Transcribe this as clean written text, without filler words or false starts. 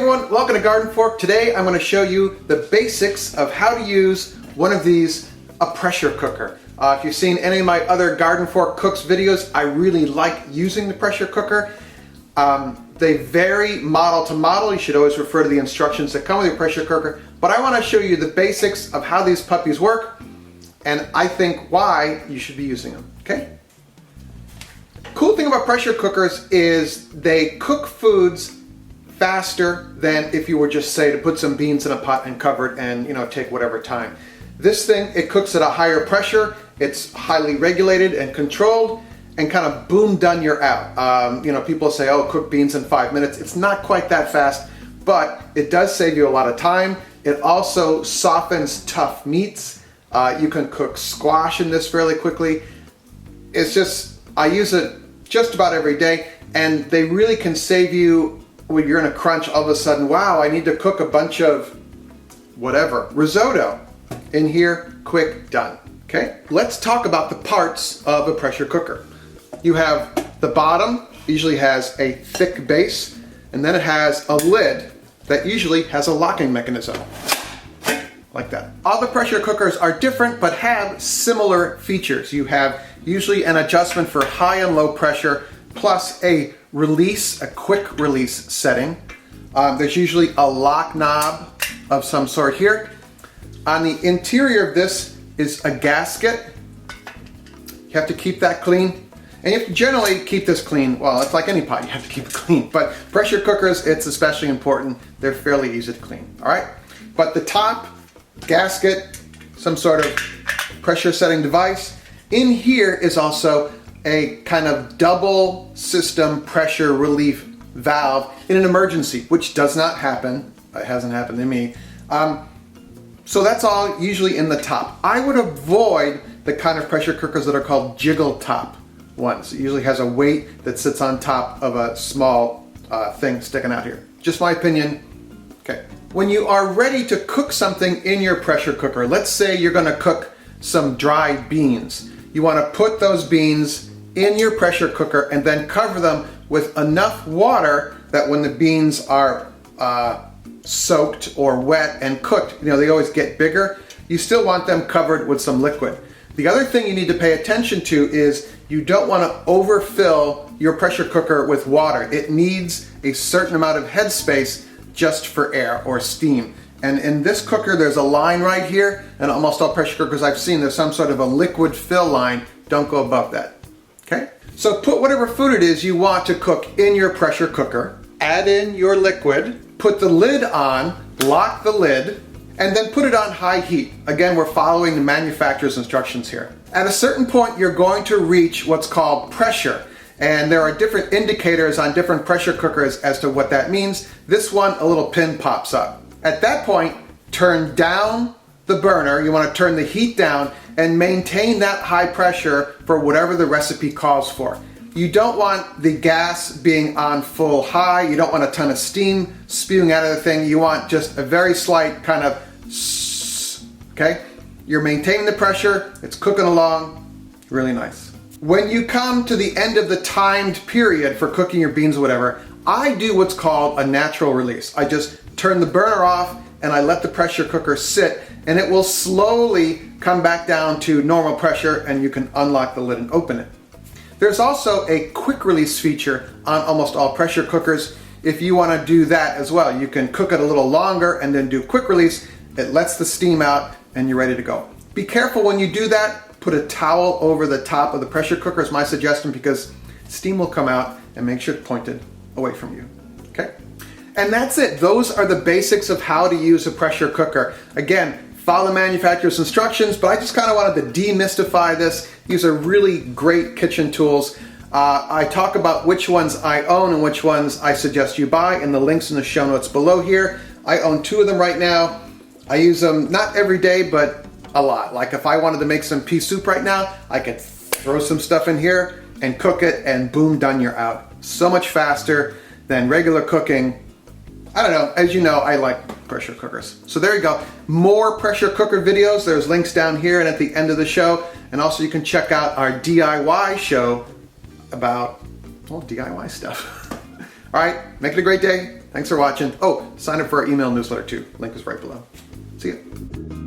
everyone, welcome to GardenFork. Today I'm going to show you the basics of how to use one of these, a pressure cooker. If you've seen any of my other GardenFork Cooks videos, I really like using the pressure cooker. They vary model to model. You should always refer to the instructions that come with your pressure cooker. But I want to show you the basics of how these puppies work, and I think why you should be using them, okay? Cool thing about pressure cookers is they cook foods faster than if you were just, say, to put some beans in a pot and cover it and, take whatever time. This thing, it cooks at a higher pressure, it's highly regulated and controlled, and kind of boom, done, you're out. People say, oh, cook beans in 5 minutes. It's not quite that fast, but it does save you a lot of time. It also softens tough meats. You can cook squash in this fairly quickly. It's just, I use it just about every day, and they really can save you when you're in a crunch. All of a sudden, wow, I need to cook a bunch of whatever, risotto. In here, quick, done. Okay, let's talk about the parts of a pressure cooker. You have the bottom, usually has a thick base, and then it has a lid that usually has a locking mechanism, like that. All the pressure cookers are different, but have similar features. You have usually an adjustment for high and low pressure, plus a release, a quick release setting. There's usually a lock knob of some sort here. On the interior of this is a gasket. You have to keep that clean. And you have to generally keep this clean. Well, it's like any pot, you have to keep it clean. But pressure cookers, it's especially important. They're fairly easy to clean, all right? But the top, gasket, some sort of pressure setting device. In here is also a kind of double system pressure relief valve in an emergency, which does not happen. It hasn't happened to me. So that's all usually in the top. I would avoid the kind of pressure cookers that are called jiggle top ones. It usually has a weight that sits on top of a small thing sticking out here. Just my opinion. Okay. When you are ready to cook something in your pressure cooker, let's say you're gonna cook some dried beans. You wanna put those beans in your pressure cooker and then cover them with enough water that when the beans are soaked or wet and cooked, they always get bigger. You still want them covered with some liquid. The other thing you need to pay attention to is you don't want to overfill your pressure cooker with water. It needs a certain amount of headspace just for air or steam. And in this cooker, there's a line right here, and almost all pressure cookers I've seen, there's some sort of a liquid fill line. Don't go above that, okay? So put whatever food it is you want to cook in your pressure cooker, add in your liquid, put the lid on, lock the lid, and then put it on high heat. Again, we're following the manufacturer's instructions here. At a certain point, you're going to reach what's called pressure. And there are different indicators on different pressure cookers as to what that means. This one, a little pin pops up. At that point, turn down the burner. You want to turn the heat down and maintain that high pressure for whatever the recipe calls for. You don't want the gas being on full high. You don't want a ton of steam spewing out of the thing. You want just a very slight kind of okay? You're maintaining the pressure. It's cooking along. Really nice. When you come to the end of the timed period for cooking your beans or whatever, I do what's called a natural release. I just turn the burner off and I let the pressure cooker sit, and it will slowly come back down to normal pressure, and you can unlock the lid and open it. There's also a quick release feature on almost all pressure cookers. If you want to do that as well, you can cook it a little longer and then do quick release. It lets the steam out and you're ready to go. Be careful when you do that. Put a towel over the top of the pressure cooker is my suggestion, because steam will come out, and make sure it's pointed away from you. Okay? And that's it. Those are the basics of how to use a pressure cooker. Again, follow the manufacturer's instructions, but I just kind of wanted to demystify this. These are really great kitchen tools. I talk about which ones I own and which ones I suggest you buy in the links in the show notes below here. I own 2 of them right now. I use them not every day, but a lot. Like if I wanted to make some pea soup right now, I could throw some stuff in here and cook it, and boom, done, you're out. So much faster than regular cooking. I don't know, as you know, I like pressure cookers. So there you go. More pressure cooker videos. There's links down here and at the end of the show. And also you can check out our DIY show about, well, DIY stuff. All right, make it a great day. Thanks for watching. Oh, sign up for our email newsletter too. Link is right below. See ya.